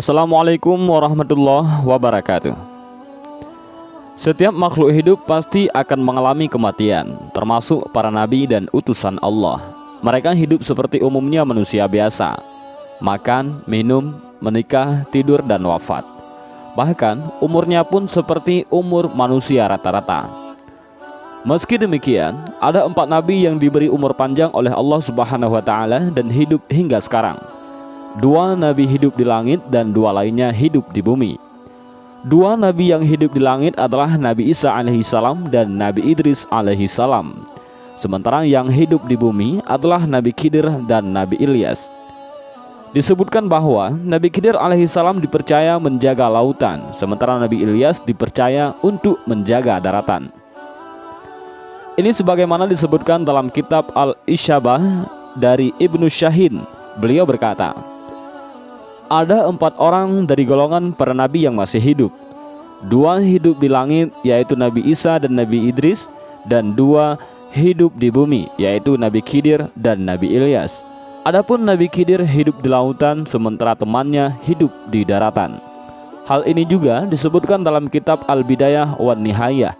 Assalamualaikum warahmatullahi wabarakatuh. Setiap makhluk hidup pasti akan mengalami kematian, termasuk para nabi dan utusan Allah. Mereka hidup seperti umumnya manusia biasa, makan, minum, menikah, tidur, dan wafat. Bahkan umurnya pun seperti umur manusia rata-rata. Meski demikian, ada 4 nabi yang diberi umur panjang oleh Allah Subhanahu wa Ta'ala dan hidup hingga sekarang. 2 nabi hidup di langit dan 2 lainnya hidup di bumi. 2 nabi yang hidup di langit adalah Nabi Isa alaihissalam dan Nabi Idris alaihissalam. Sementara yang hidup di bumi adalah Nabi Khidir dan Nabi Ilyas. Disebutkan bahwa Nabi Khidir alaihissalam dipercaya menjaga lautan, sementara Nabi Ilyas dipercaya untuk menjaga daratan. Ini sebagaimana disebutkan dalam kitab Al-Isyabah dari Ibnu Syahin. Beliau berkata, ada 4 orang dari golongan para nabi yang masih hidup. 2 hidup di langit, yaitu Nabi Isa dan Nabi Idris, dan 2 hidup di bumi, yaitu Nabi Khidir dan Nabi Ilyas. Adapun Nabi Khidir hidup di lautan, sementara temannya hidup di daratan. Hal ini juga disebutkan dalam kitab Al-Bidayah wan Nihayah.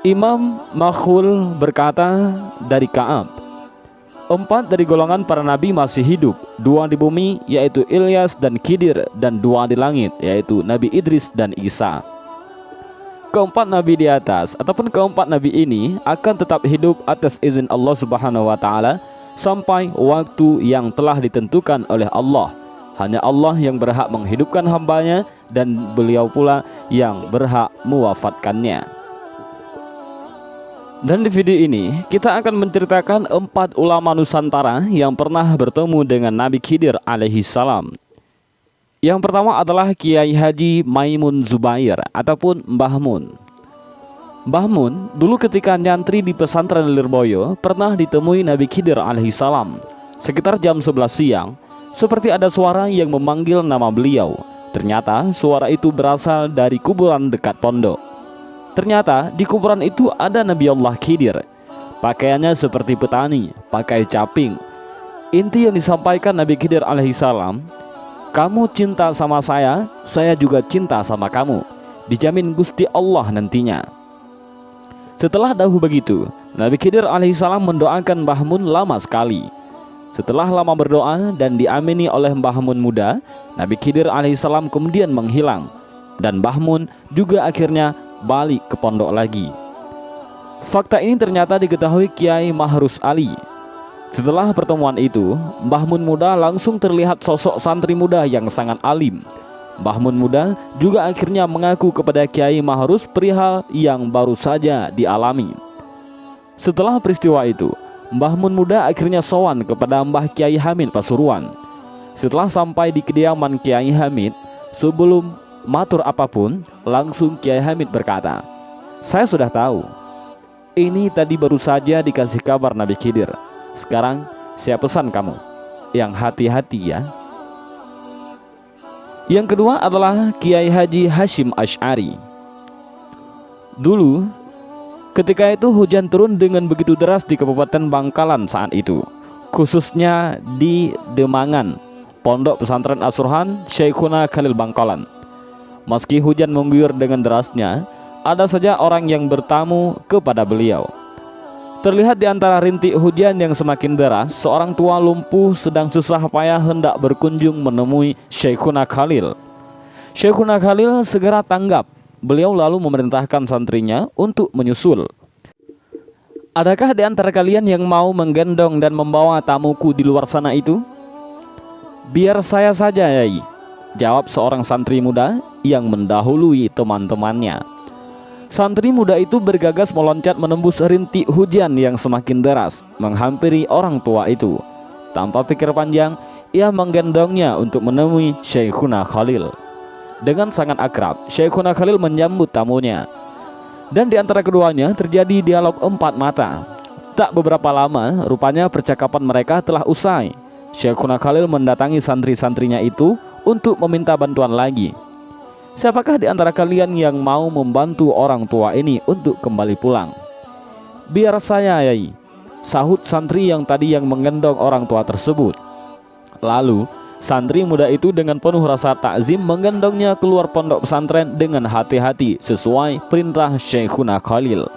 Imam Makhul berkata dari Ka'ab, 4 dari golongan para nabi masih hidup, 2 di bumi yaitu Ilyas dan Khidir, dan 2 di langit yaitu Nabi Idris dan Isa. Keempat nabi di atas ataupun keempat nabi ini akan tetap hidup atas izin Allah Subhanahu wa Ta'ala sampai waktu yang telah ditentukan oleh Allah. Hanya Allah yang berhak menghidupkan hambanya dan beliau pula yang berhak mewafatkannya. Dan di video ini kita akan menceritakan 4 ulama Nusantara yang pernah bertemu dengan Nabi Khidir alaihissalam. Yang pertama adalah Kiai Haji Maimun Zubair ataupun Mbah Mun. Mbah Mun dulu ketika nyantri di pesantren Lirboyo pernah ditemui Nabi Khidir alaihissalam. Sekitar jam 11 siang, seperti ada suara yang memanggil nama beliau. Ternyata suara itu berasal dari kuburan dekat pondok. Ternyata di kuburan itu ada Nabi Allah Khidir. Pakaiannya seperti petani, pakai caping. Inti yang disampaikan Nabi Khidir alaihissalam, kamu cinta sama saya juga cinta sama kamu. Dijamin Gusti Allah nantinya. Setelah dahulu begitu, Nabi Khidir alaihissalam mendoakan Mbah Mun lama sekali. Setelah lama berdoa dan diamini oleh Mbah Mun muda, Nabi Khidir alaihissalam kemudian menghilang. Dan Mbah Mun juga akhirnya balik ke pondok lagi. Fakta ini ternyata diketahui Kiai Mahrus Ali. Setelah pertemuan itu, Mbah Mun muda langsung terlihat sosok santri muda yang sangat alim. Mbah Mun muda juga akhirnya mengaku kepada Kiai Mahrus perihal yang baru saja dialami. Setelah peristiwa itu, Mbah Mun muda akhirnya sowan kepada Mbah Kiai Hamid Pasuruan. Setelah sampai di kediaman Kiai Hamid, sebelum matur apapun, langsung Kiai Hamid berkata, saya sudah tahu. Ini tadi baru saja dikasih kabar Nabi Khidir. Sekarang saya pesan kamu yang hati-hati ya. Yang kedua adalah Kiai Haji Hashim Asy'ari. Dulu ketika itu hujan turun dengan begitu deras di Kabupaten Bangkalan saat itu, khususnya di Demangan, Pondok Pesantren As-Surhan Syekhuna Khalil Bangkalan. Meski hujan mengguyur dengan derasnya, ada saja orang yang bertamu kepada beliau. Terlihat di antara rintik hujan yang semakin deras, seorang tua lumpuh sedang susah payah hendak berkunjung menemui Syekhuna Khalil. Syekhuna Khalil segera tanggap. Beliau lalu memerintahkan santrinya untuk menyusul. Adakah di antara kalian yang mau menggendong dan membawa tamuku di luar sana itu? Biar saya saja, Yai, jawab seorang santri muda yang mendahului teman-temannya. Santri muda itu bergagas meloncat menembus rintik hujan yang semakin deras, menghampiri orang tua itu. Tanpa pikir panjang, ia menggendongnya untuk menemui Syekhuna Khalil. Dengan sangat akrab, Syekhuna Khalil menyambut tamunya. Dan di antara keduanya terjadi dialog 4 mata. Tak beberapa lama, rupanya percakapan mereka telah usai. Syekhuna Khalil mendatangi santri-santrinya itu untuk meminta bantuan lagi. Siapakah di antara kalian yang mau membantu orang tua ini untuk kembali pulang? Biar saya, Yai, sahut santri yang tadi yang menggendong orang tua tersebut. Lalu Santri muda itu dengan penuh rasa takzim menggendongnya keluar pondok pesantren dengan hati-hati sesuai perintah Syekhuna Khalil.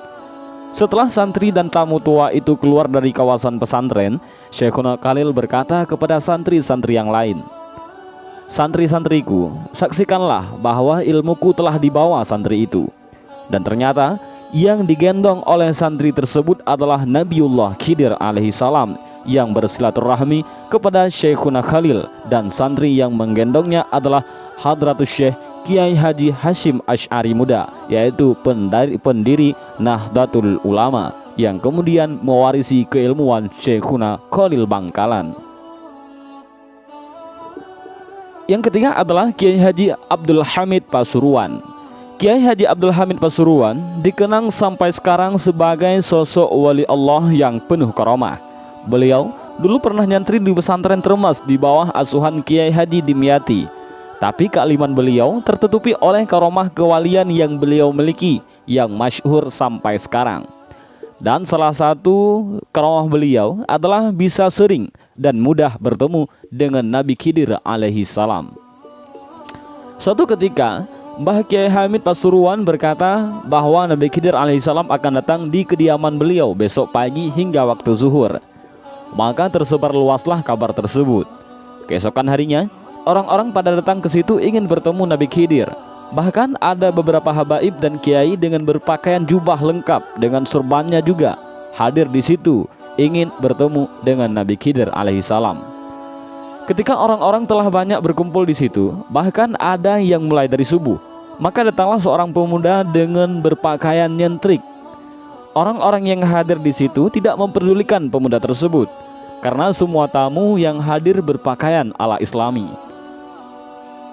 Setelah santri dan tamu tua itu keluar dari kawasan pesantren, Syekhuna Khalil berkata kepada santri-santri yang lain, "Santri-santriku, saksikanlah bahwa ilmuku telah dibawa santri itu." Dan ternyata yang digendong oleh santri tersebut adalah Nabiullah Khidir alaihissalam yang bersilaturahmi kepada Syekhuna Khalil, dan santri yang menggendongnya adalah Hadratus Syekh Kiai Haji Hashim Asy'ari Muda, yaitu pendiri Nahdlatul Ulama yang kemudian mewarisi keilmuan Syekhuna Khalil Bangkalan. Yang ketiga adalah Kiai Haji Abdul Hamid Pasuruan. Kiai Haji Abdul Hamid Pasuruan dikenang sampai sekarang sebagai sosok wali Allah yang penuh karamah. Beliau dulu pernah nyantri di pesantren Termas di bawah asuhan Kiai Haji Dimyati. Tapi kealiman beliau tertutupi oleh karamah kewalian yang beliau miliki yang masyhur sampai sekarang. Dan salah satu karamah beliau adalah bisa sering dan mudah bertemu dengan Nabi Khidir alaihissalam. Suatu ketika Mbah Kiai Hamid Pasuruan berkata bahwa Nabi Khidir alaihissalam akan datang di kediaman beliau besok pagi hingga waktu zuhur. Maka tersebar luaslah kabar tersebut. Keesokan harinya, orang-orang pada datang ke situ ingin bertemu Nabi Khidir. Bahkan ada beberapa habaib dan kiai dengan berpakaian jubah lengkap dengan surbannya juga hadir di situ ingin bertemu dengan Nabi Khidir alaihissalam. Ketika orang-orang telah banyak berkumpul di situ, bahkan ada yang mulai dari subuh, maka datanglah seorang pemuda dengan berpakaian nyentrik. Orang-orang yang hadir di situ tidak memperdulikan pemuda tersebut karena semua tamu yang hadir berpakaian ala Islami.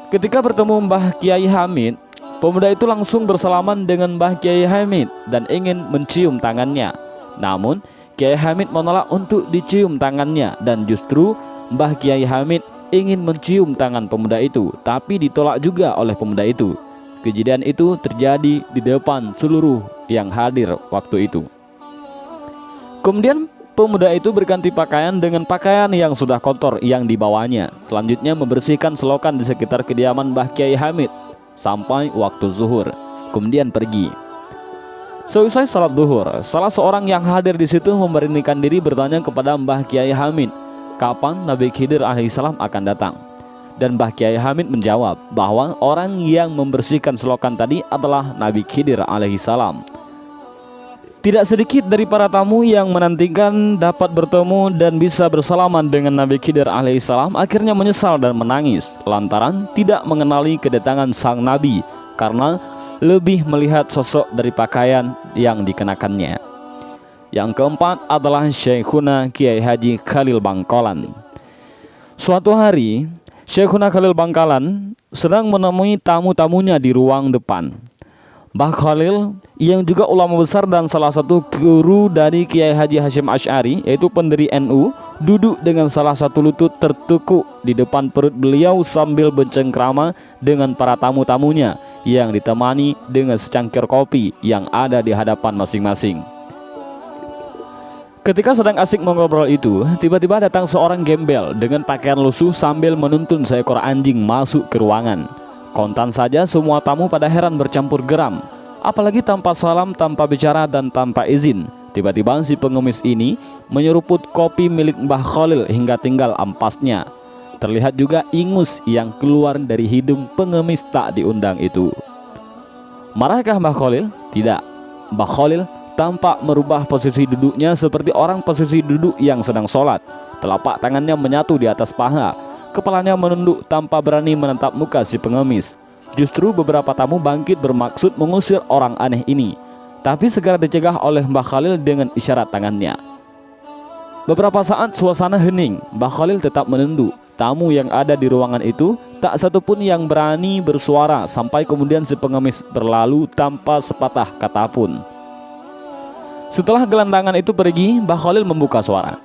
Ketika bertemu Mbah Kiai Hamid, pemuda itu langsung bersalaman dengan Mbah Kiai Hamid dan ingin mencium tangannya. Namun Kiai Hamid menolak untuk dicium tangannya, dan justru Mbah Kiai Hamid ingin mencium tangan pemuda itu, tapi ditolak juga oleh pemuda itu. Kejadian itu terjadi di depan seluruh yang hadir waktu itu. Kemudian pemuda itu berganti pakaian dengan pakaian yang sudah kotor yang dibawanya. Selanjutnya membersihkan selokan di sekitar kediaman Mbah Kiai Hamid sampai waktu zuhur, kemudian pergi. Seusai salat zuhur, salah seorang yang hadir di situ memberanikan diri bertanya kepada Mbah Kiai Hamid, kapan Nabi Khidir alaihissalam akan datang? Dan Mbah Kiai Hamid menjawab bahwa orang yang membersihkan selokan tadi adalah Nabi Khidir alaihissalam. Tidak sedikit dari para tamu yang menantikan dapat bertemu dan bisa bersalaman dengan Nabi Khidir alaihissalam akhirnya menyesal dan menangis lantaran tidak mengenali kedatangan sang Nabi karena lebih melihat sosok dari pakaian yang dikenakannya. Yang keempat adalah Syekhuna Kiai Haji Khalil Bangkalan. Suatu hari Syekhuna Khalil Bangkalan sedang menemui tamu-tamunya di ruang depan. Mbah Khalil yang juga ulama besar dan salah satu guru dari Kiai Haji Hashim Asy'ari, yaitu pendiri NU, duduk dengan salah satu lutut tertekuk di depan perut beliau sambil bercengkrama dengan para tamu-tamunya yang ditemani dengan secangkir kopi yang ada di hadapan masing-masing. Ketika sedang asik mengobrol itu, tiba-tiba datang seorang gembel dengan pakaian lusuh sambil menuntun seekor anjing masuk ke ruangan. Kontan saja semua tamu pada heran bercampur geram, apalagi tanpa salam, tanpa bicara, dan tanpa izin. Tiba-tiba si pengemis ini menyeruput kopi milik Mbah Khalil hingga tinggal ampasnya. Terlihat juga ingus yang keluar dari hidung pengemis tak diundang itu. Marahkah Mbah Khalil? Tidak. Mbah Khalil tampak merubah posisi duduknya seperti orang posisi duduk yang sedang sholat. Telapak tangannya menyatu di atas paha, kepalanya menunduk tanpa berani menatap muka si pengemis. Justru beberapa tamu bangkit bermaksud mengusir orang aneh ini, tapi segera dicegah oleh Mbah Khalil dengan isyarat tangannya. Beberapa saat suasana hening, Mbah Khalil tetap menunduk. Tamu yang ada di ruangan itu tak satupun yang berani bersuara sampai kemudian si pengemis berlalu tanpa sepatah kata pun. Setelah gelandangan itu pergi, Mbah Khalil membuka suara.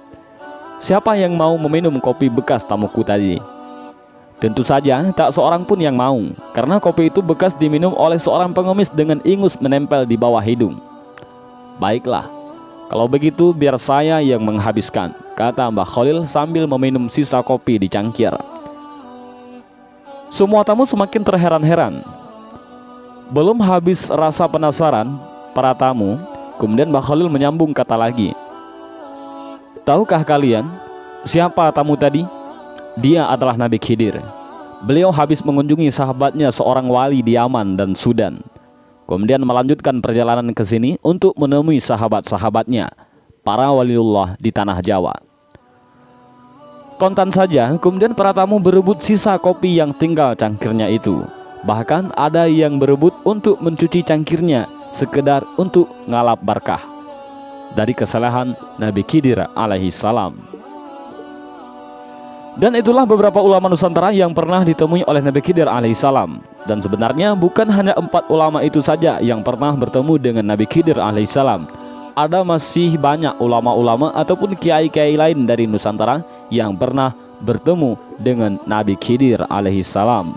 Siapa yang mau meminum kopi bekas tamuku tadi? Tentu saja tak seorang pun yang mau, karena kopi itu bekas diminum oleh seorang pengemis dengan ingus menempel di bawah hidung. Baiklah, kalau begitu biar saya yang menghabiskan, kata Mbah Khalil sambil meminum sisa kopi di cangkir. Semua tamu semakin terheran-heran. Belum habis rasa penasaran para tamu, kemudian Mbah Khalil menyambung kata lagi, "Tahukah kalian siapa tamu tadi? Dia adalah Nabi Khidir. Beliau habis mengunjungi sahabatnya seorang wali di Yaman dan Sudan. Kemudian melanjutkan perjalanan ke sini untuk menemui sahabat-sahabatnya, para waliullah di tanah Jawa." Kontan saja, kemudian para tamu berebut sisa kopi yang tinggal cangkirnya itu. Bahkan ada yang berebut untuk mencuci cangkirnya, sekedar untuk ngalap berkah dari kesalahan Nabi Khidir alaihi salam. Dan itulah beberapa ulama Nusantara yang pernah ditemui oleh Nabi Khidir alaihi salam. Dan sebenarnya bukan hanya 4 ulama itu saja yang pernah bertemu dengan Nabi Khidir alaihi salam. Ada masih banyak ulama-ulama ataupun kiai-kiai lain dari Nusantara yang pernah bertemu dengan Nabi Khidir alaihi salam.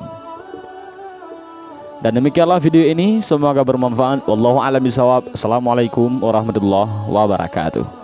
Dan demikianlah video ini, semoga bermanfaat. Wallahu a'lam bishawab. Assalamualaikum warahmatullahi wabarakatuh.